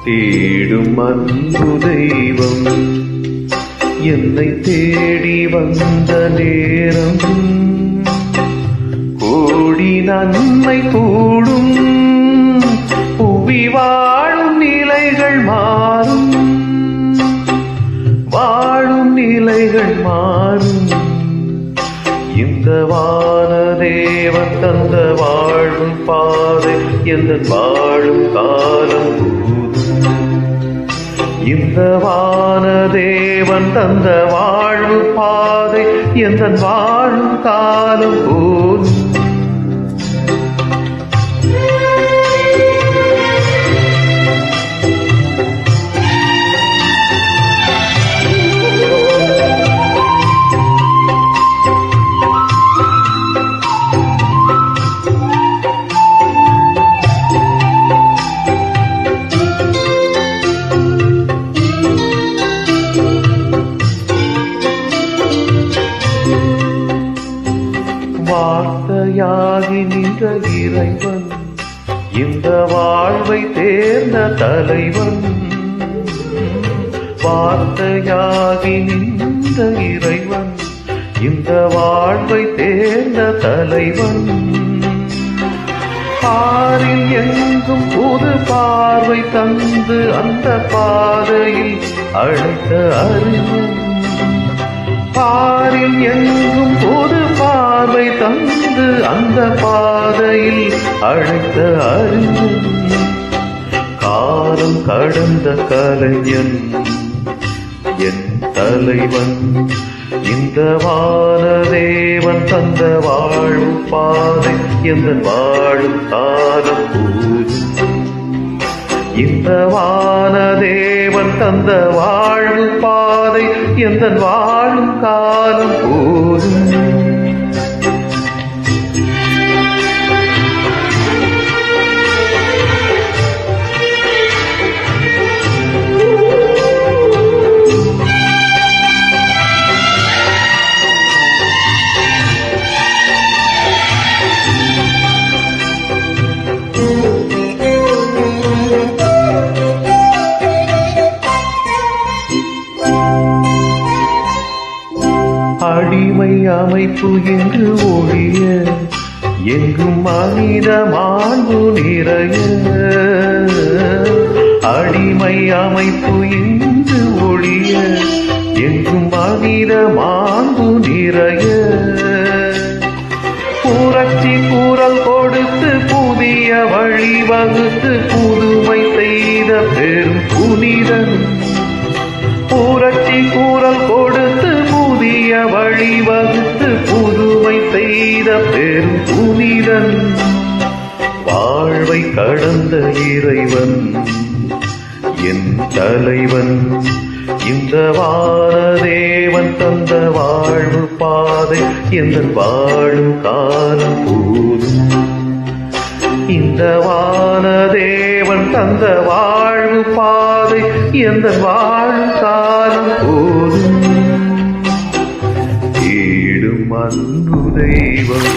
தேடும் அன்பு தெய்வம் என்னை தேடி வந்த நேரம் கோடி நன்மை கூடும் புவி வாழும் நிலைகள் மாறும் வாழும் நிலைகள் மாறும் இந்த வானதேவன் தந்த வாழும் பாதை எந்த வாழும் காலம் இந்த வானதேவன் தந்த வாழ்வு பாதை எந்த வாழும் காலம் போதும் வார்த்தையாகி நின்ற இறைவன் இந்த வாழ்வை தேர்ந்த தலைவன் வார்த்தையாகி நின்ற இறைவன் இந்த வாழ்வை தேர்ந்த தலைவன் பாரில் எங்கும் புது பார்வை தந்து அந்த பாதையில் அழைத்த அறிஞன் பாரில் எங்கும் பொது பார்வை தந்து அந்த பாதையில் அழைத்த அறிஞன் காலம் கடந்த கலைஞன் என் தலைவன் இந்த வானதேவன் தந்த வாழும் பாதை எந்த வாழும் காலம் போதும் இந்த வானதேவன் தந்த வாழ்வு பாதை எந்த வாழும் காலம் போதும் அடிமை அமைப்பு என்று ஒழிய எங்கும் மனித மாண்பு நிறைய அடிமை அமைப்பு என்று ஒழிய எங்கும் மனித மாண்பு நிறைய புரட்சி குரல் கொடுத்து புதிய வழி வகுத்து புதுமை செய்த பெரும் புனிதன் புரட்சி குரல் கொடுத்து புதிய வழி வகுத்து புதுமை செய்த பெரும் புனிதன் வாழ்வை கடந்த இறைவன் என் தலைவன் இந்த வானதேவன் தந்த வாழ்வு பாதை எந்த வாழும் காலம் போதும் இந்த வானதேவன் தந்த வாழ்வு பாதை எந்த வாழும் காலம் போதும் தேடும் அன்பு தெய்வம்